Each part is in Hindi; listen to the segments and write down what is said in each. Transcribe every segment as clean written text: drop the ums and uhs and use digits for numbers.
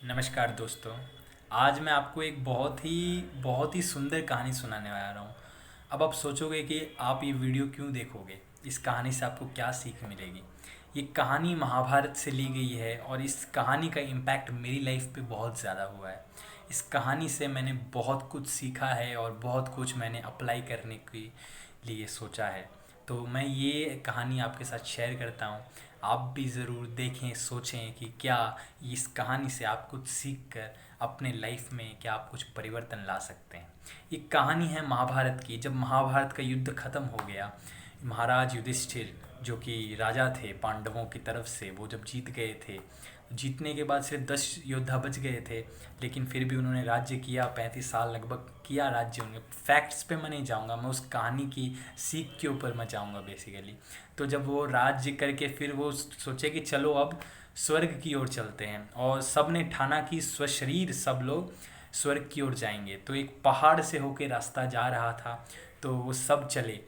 नमस्कार दोस्तों। आज मैं आपको एक बहुत ही सुंदर कहानी सुनाने आ रहा हूँ। अब आप सोचोगे कि आप ये वीडियो क्यों देखोगे, इस कहानी से आपको क्या सीख मिलेगी। ये कहानी महाभारत से ली गई है और इस कहानी का इम्पैक्ट मेरी लाइफ पे बहुत ज़्यादा हुआ है। इस कहानी से मैंने बहुत कुछ सीखा है और बहुत कुछ मैंने अप्लाई करने के लिए सोचा है। तो मैं ये कहानी आपके साथ शेयर करता हूँ। आप भी ज़रूर देखें, सोचें कि क्या इस कहानी से आप कुछ सीख कर अपने लाइफ में क्या आप कुछ परिवर्तन ला सकते हैं। ये कहानी है महाभारत की। जब महाभारत का युद्ध खत्म हो गया, महाराज युधिष्ठिर जो कि राजा थे पांडवों की तरफ से, वो जब जीत गए थे, जीतने के बाद सिर्फ 10 योद्धा बच गए थे, लेकिन फिर भी उन्होंने राज्य किया। 35 साल लगभग किया राज्य उन्होंने। फैक्ट्स पे मैं नहीं जाऊँगा, मैं उस कहानी की सीख के ऊपर मैं जाऊँगा बेसिकली। तो जब वो राज्य करके फिर वो सोचे कि चलो अब स्वर्ग की ओर चलते हैं, और सब ने ठाना कि स्वशरीर सब लोग स्वर्ग की ओर जाएंगे। तो एक पहाड़ से होके रास्ता जा रहा था, तो वो सब चले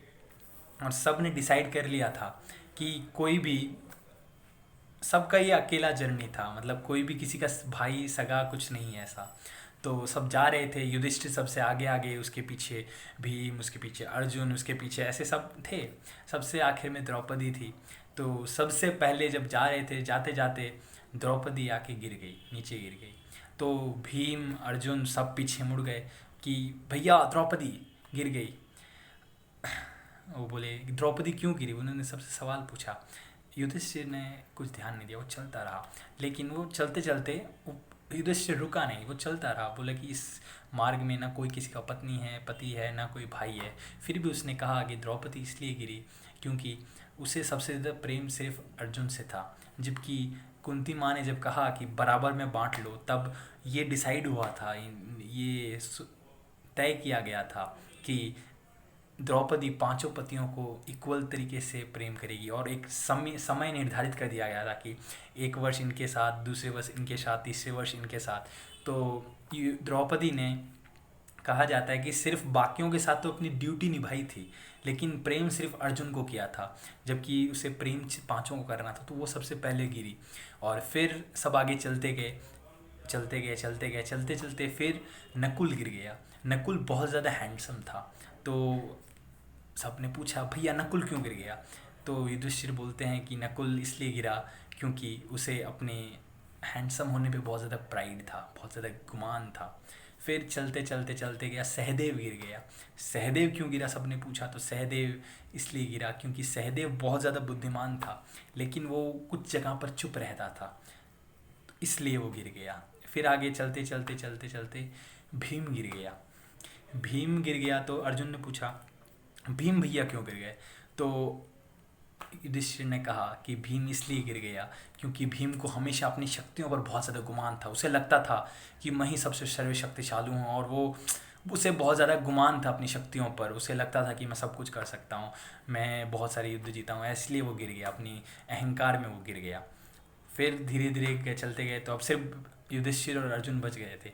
और सब ने डिसाइड कर लिया था कि कोई भी, सबका ये अकेला जर्नी था, मतलब कोई भी किसी का भाई सगा कुछ नहीं है ऐसा। तो सब जा रहे थे, युधिष्ठिर सबसे आगे आगे, उसके पीछे भीम, उसके पीछे अर्जुन, उसके पीछे ऐसे सब थे। सबसे आखिर में द्रौपदी थी। तो सबसे पहले जब जा रहे थे, जाते जाते द्रौपदी आके गिर गई, नीचे गिर गई। तो भीम अर्जुन सब पीछे मुड़ गए कि भैया द्रौपदी गिर गई। वो बोले द्रौपदी क्यों गिरी, उन्होंने सबसे सवाल पूछा। युधिष्ठिर ने कुछ ध्यान नहीं दिया, वो चलता रहा। लेकिन वो चलते चलते युधिष्ठिर रुका नहीं, वो चलता रहा। बोला कि इस मार्ग में ना कोई किसी का पत्नी है, पति है, ना कोई भाई है। फिर भी उसने कहा कि द्रौपदी इसलिए गिरी क्योंकि उसे सबसे ज़्यादा प्रेम सिर्फ अर्जुन से था। जबकि कुंती माँ ने जब कहा कि बराबर में बांट लो, तब ये डिसाइड हुआ था, ये तय किया गया था कि द्रौपदी पांचों पतियों को इक्वल तरीके से प्रेम करेगी। और एक समय समय निर्धारित कर दिया गया था कि एक वर्ष इनके साथ, दूसरे वर्ष इनके साथ, तीसरे वर्ष इनके साथ। तो द्रौपदी ने, कहा जाता है कि सिर्फ बाकियों के साथ तो अपनी ड्यूटी निभाई थी, लेकिन प्रेम सिर्फ अर्जुन को किया था। जबकि उसे प्रेम पांचों को करना था, तो वो सबसे पहले गिरी। और फिर सब आगे चलते गए, चलते गए, चलते गए, चलते चलते फिर नकुल गिर गया। नकुल बहुत ज़्यादा हैंडसम था। तो सबने पूछा भैया नकुल क्यों गिर गया। तो युधिष्ठिर बोलते हैं कि नकुल इसलिए गिरा क्योंकि उसे अपने हैंडसम होने पे बहुत ज़्यादा प्राइड था, बहुत ज़्यादा गुमान था। फिर चलते चलते चलते गया, सहदेव गिर गया। सहदेव क्यों गिरा सबने पूछा, तो सहदेव इसलिए गिरा क्योंकि सहदेव बहुत ज़्यादा बुद्धिमान था, लेकिन वो कुछ जगह पर चुप रहता था, इसलिए वो गिर गया। फिर आगे चलते चलते चलते चलते भीम गिर गया। भीम गिर गया तो अर्जुन ने पूछा भीम भैया क्यों गिर गए। तो युधिष्ठिर ने कहा कि भीम इसलिए गिर गया क्योंकि भीम को हमेशा अपनी शक्तियों पर बहुत ज़्यादा गुमान था। उसे लगता था कि मैं ही सबसे सर्वशक्तिशाली हूँ, और वो उसे बहुत ज़्यादा गुमान था अपनी शक्तियों पर। उसे लगता था कि मैं सब कुछ कर सकता हूँ, मैं बहुत सारे युद्ध जीता हूँ, इसलिए वो गिर गया, अपनी अहंकार में वो गिर गया। फिर धीरे धीरे चलते गए तो अब सिर्फ युधिष्ठिर और अर्जुन बच गए थे।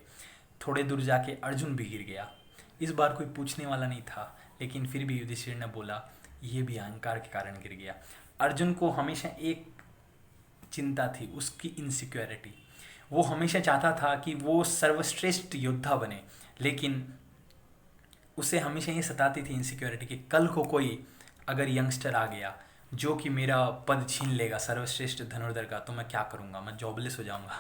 थोड़े दूर जाके अर्जुन भी गिर गया। इस बार कोई पूछने वाला नहीं था, लेकिन फिर भी युधिष्ठिर ने बोला ये भी अहंकार के कारण गिर गया। अर्जुन को हमेशा एक चिंता थी, उसकी इनसिक्योरिटी। वो हमेशा चाहता था कि वो सर्वश्रेष्ठ योद्धा बने, लेकिन उसे हमेशा ये सताती थी इनसिक्योरिटी कि कल को कोई अगर यंगस्टर आ गया जो कि मेरा पद छीन लेगा सर्वश्रेष्ठ धनुर्धर का, तो मैं क्या करूँगा, मैं जॉबलेस हो जाऊँगा।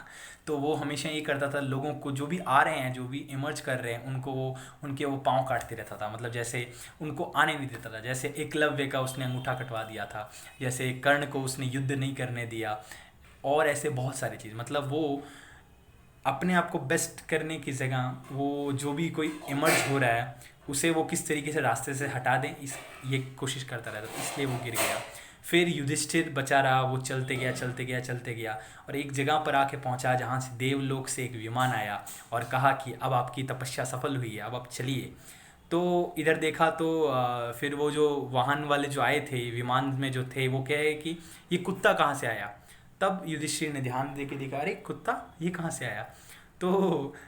तो वो हमेशा ये करता था, लोगों को जो भी आ रहे हैं, जो भी इमर्ज कर रहे हैं, उनको वो, उनके वो पाँव काटते रहता था। मतलब जैसे उनको आने नहीं देता था। जैसे एकलव्य का उसने अंगूठा कटवा दिया था, जैसे कर्ण को उसने युद्ध नहीं करने दिया, और ऐसे बहुत सारी चीज़। मतलब वो अपने आप को बेस्ट करने की जगह वो जो भी कोई इमर्ज हो रहा है उसे वो किस तरीके से रास्ते से हटा दें, इस ये कोशिश करता रहता, तो इसलिए वो गिर गया। फिर युधिष्ठिर बचा रहा, वो चलते गया, चलते गया, चलते गया, और एक जगह पर आके पहुंचा जहाँ से देवलोक से एक विमान आया और कहा कि अब आपकी तपस्या सफल हुई है, अब आप चलिए। तो इधर देखा तो फिर वो जो वाहन वाले जो आए थे, विमान में जो थे, वो कहे कि ये कुत्ता कहाँ से आया। तब युधिष्ठिर ने ध्यान दे के देखा, अरे कुत्ता ये कहाँ से आया। तो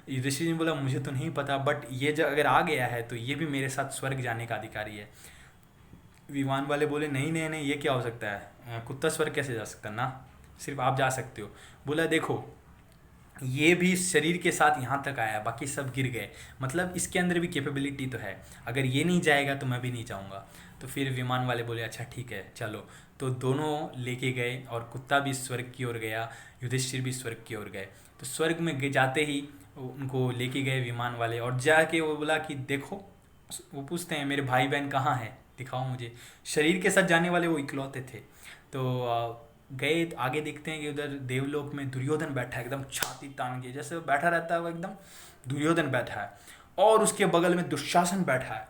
युधिष्ठिर ने बोला मुझे तो नहीं पता, बट ये जो अगर आ गया है तो ये भी मेरे साथ स्वर्ग जाने का अधिकारी है। विमान वाले बोले नहीं नहीं नहीं, ये क्या हो सकता है, कुत्ता स्वर्ग कैसे जा सकता है ना, सिर्फ आप जा सकते हो। बोला देखो, ये भी शरीर के साथ यहाँ तक आया, बाकी सब गिर गए। मतलब इसके अंदर भी कैपेबिलिटी तो है, अगर ये नहीं जाएगा तो मैं भी नहीं जाऊँगा। तो फिर विमान वाले बोले अच्छा ठीक है चलो। तो दोनों लेके गए और कुत्ता भी स्वर्ग की ओर गया, युधिष्ठिर भी स्वर्ग की ओर गए। तो स्वर्ग में जाते ही उनको लेके गए विमान वाले, और जाके वो बोला कि देखो, वो पूछते हैं मेरे भाई बहन कहाँ हैं, दिखाओ मुझे। शरीर के साथ जाने वाले वो इकलौते थे। तो गए तो आगे देखते हैं कि उधर देवलोक में दुर्योधन बैठा है, एकदम छाती तान के जैसे वो बैठा रहता है, वो एकदम दुर्योधन बैठा है, और उसके बगल में दुशासन बैठा है।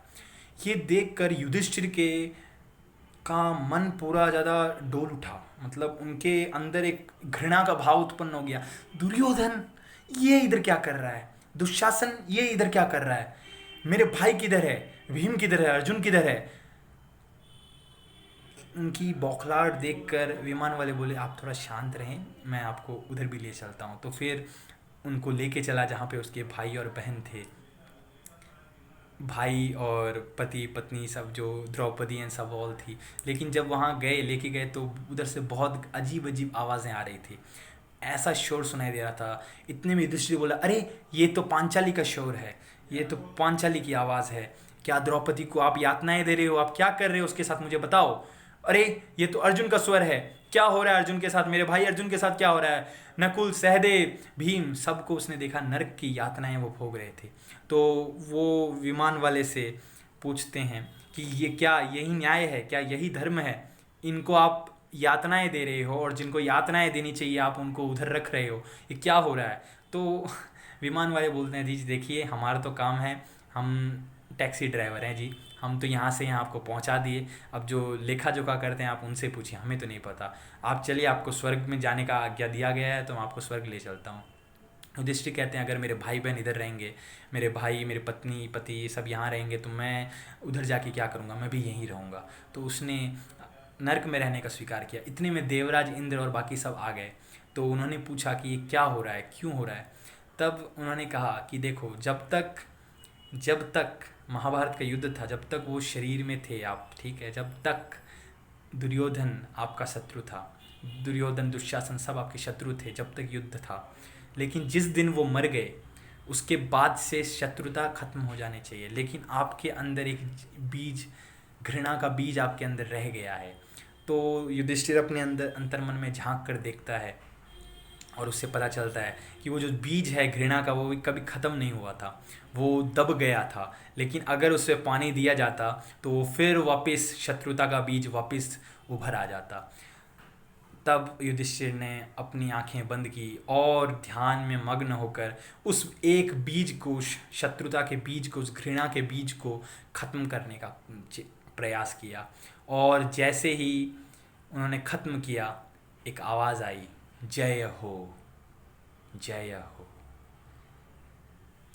ये देखकर युधिष्ठिर के का मन पूरा ज़्यादा डोल उठा, मतलब उनके अंदर एक घृणा का भाव उत्पन्न हो गया। दुर्योधन ये इधर क्या कर रहा है, दुशासन ये इधर क्या कर रहा है, मेरे भाई किधर है, भीम किधर है, अर्जुन किधर है। उनकी बौखलाहट देखकर विमान वाले बोले आप थोड़ा शांत रहें, मैं आपको उधर भी ले चलता हूँ। तो फिर उनको लेके चला जहाँ पे उसके भाई और बहन थे, भाई और पति पत्नी सब, जो द्रौपदी एंड सब ऑल थी। लेकिन जब वहाँ गए, लेके गए, तो उधर से बहुत अजीब अजीब आवाज़ें आ रही थी, ऐसा शोर सुनाई दे रहा था। इतने में युधिष्ठिर बोला अरे ये तो पांचाली का शोर है, ये तो पांचाली की आवाज़ है। क्या द्रौपदी को आप यातनाएं दे रहे हो, आप क्या कर रहे हो उसके साथ, मुझे बताओ। अरे ये तो अर्जुन का स्वर है, क्या हो रहा है अर्जुन के साथ, मेरे भाई अर्जुन के साथ क्या हो रहा है। नकुल, सहदेव, भीम, सबको उसने देखा, नरक की यातनाएं वो भोग रहे थे। तो वो विमान वाले से पूछते हैं कि ये क्या यही न्याय है, क्या यही धर्म है, इनको आप यातनाएं दे रहे हो और जिनको यातनाएं देनी चाहिए आप उनको उधर रख रहे हो, ये क्या हो रहा है। तो विमान वाले बोलते हैं जी देखिए हमारा तो काम है, हम टैक्सी ड्राइवर हैं जी, हम तो यहाँ से यहाँ आपको पहुँचा दिए, अब जो लेखा जोखा करते हैं आप उनसे पूछिए, हमें तो नहीं पता। आप चलिए, आपको स्वर्ग में जाने का आज्ञा दिया गया है तो मैं आपको स्वर्ग ले चलता हूँ। युधिष्ठिर कहते हैं अगर मेरे भाई बहन इधर रहेंगे, मेरे भाई, मेरे पत्नी पति सब यहाँ रहेंगे, तो मैं उधर जाके क्या करूँगा, मैं भी यहीं रहूँगा। तो उसने नर्क में रहने का स्वीकार किया। इतने में देवराज इंद्र और बाकी सब आ गए। तो उन्होंने पूछा कि ये क्या हो रहा है, क्यों हो रहा है। तब उन्होंने कहा कि देखो, जब तक महाभारत का युद्ध था, जब तक वो शरीर में थे आप, ठीक है, जब तक दुर्योधन आपका शत्रु था, दुर्योधन दुशासन सब आपके शत्रु थे जब तक युद्ध था। लेकिन जिस दिन वो मर गए उसके बाद से शत्रुता खत्म हो जानी चाहिए, लेकिन आपके अंदर एक बीज, घृणा का बीज आपके अंदर रह गया है। तो युधिष्ठिर अपने अंदर अंतर्मन में झांक कर देखता है और उससे पता चलता है कि वो जो बीज है घृणा का, वो भी कभी ख़त्म नहीं हुआ था, वो दब गया था। लेकिन अगर उसे पानी दिया जाता तो वो फिर वापस शत्रुता का बीज वापस उभर आ जाता। तब युधिष्ठिर ने अपनी आंखें बंद की और ध्यान में मग्न होकर उस एक बीज को, शत्रुता के बीज को, उस घृणा के बीज को ख़त्म करने का प्रयास किया। और जैसे ही उन्होंने ख़त्म किया, एक आवाज़ आई, जय हो, जय हो,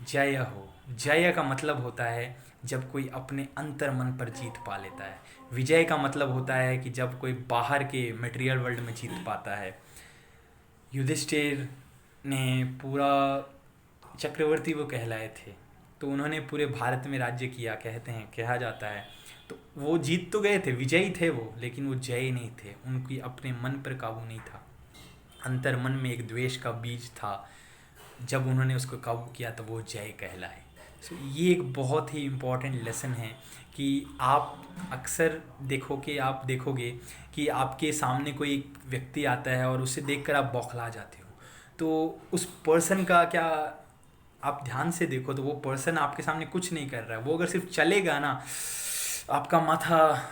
जय हो। जय का मतलब होता है जब कोई अपने अंतर मन पर जीत पा लेता है। विजय का मतलब होता है कि जब कोई बाहर के मटेरियल वर्ल्ड में जीत पाता है। युधिष्ठिर ने पूरा चक्रवर्ती वो कहलाए थे, तो उन्होंने पूरे भारत में राज्य किया, कहते हैं, कहा जाता है। तो वो जीत तो गए थे, विजयी थे वो, लेकिन वो जय नहीं थे, उनकी अपने मन पर काबू नहीं था। अंतर मन में एक द्वेष का बीज था, जब उन्होंने उसको काबू किया तो वो जय कहलाए। सो ये एक बहुत ही इम्पॉर्टेंट लेसन है कि आप अक्सर आप देखोगे कि आपके सामने कोई व्यक्ति आता है और उसे देखकर आप बौखला जाते हो। तो उस पर्सन का क्या, आप ध्यान से देखो तो वो पर्सन आपके सामने कुछ नहीं कर रहा है, वो अगर सिर्फ चलेगा ना, आपका माथा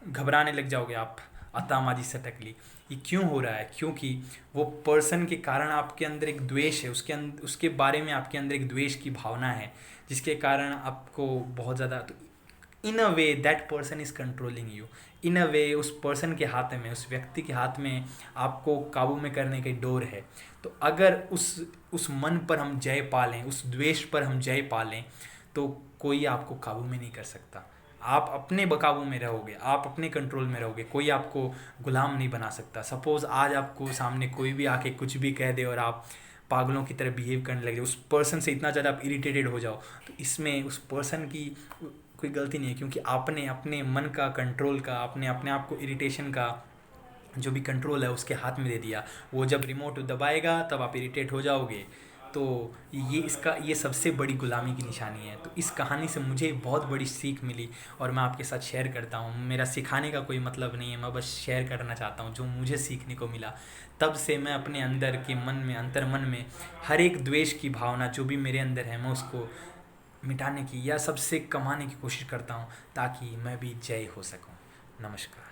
घबराने लग जाओगे आप, आतामाजी सटक ली। ये क्यों हो रहा है, क्योंकि वो पर्सन के कारण आपके अंदर एक द्वेष है, उसके बारे में आपके अंदर एक द्वेष की भावना है, जिसके कारण आपको बहुत ज़्यादा, तो in a way that person is controlling you. In a way उस पर्सन के हाथ में, उस व्यक्ति के हाथ में आपको काबू में करने की डोर है। तो अगर उस मन पर हम जय पा लें, उस द्वेष पर हम जय पा लें, तो कोई आपको काबू में नहीं कर सकता। आप अपने बकाबू में रहोगे, आप अपने कंट्रोल में रहोगे, कोई आपको गुलाम नहीं बना सकता। सपोज़ आज आपको सामने कोई भी आके कुछ भी कह दे और आप पागलों की तरह बिहेव करने लगे, उस पर्सन से इतना ज़्यादा आप इरिटेटेड हो जाओ, तो इसमें उस पर्सन की कोई गलती नहीं है, क्योंकि आपने अपने मन का कंट्रोल का, आपने अपने आप को इरिटेशन का जो भी कंट्रोल है उसके हाथ में दे दिया। वो जब रिमोट दबाएगा तब आप इरिटेट हो जाओगे। तो ये सबसे बड़ी गुलामी की निशानी है। तो इस कहानी से मुझे बहुत बड़ी सीख मिली और मैं आपके साथ शेयर करता हूँ। मेरा सिखाने का कोई मतलब नहीं है, मैं बस शेयर करना चाहता हूँ जो मुझे सीखने को मिला। तब से मैं अपने अंदर के मन में, अंतर मन में, हर एक द्वेष की भावना जो भी मेरे अंदर है मैं उसको मिटाने की या सबसे कमाने की कोशिश करता हूँ ताकि मैं भी जय हो सकूँ। नमस्कार।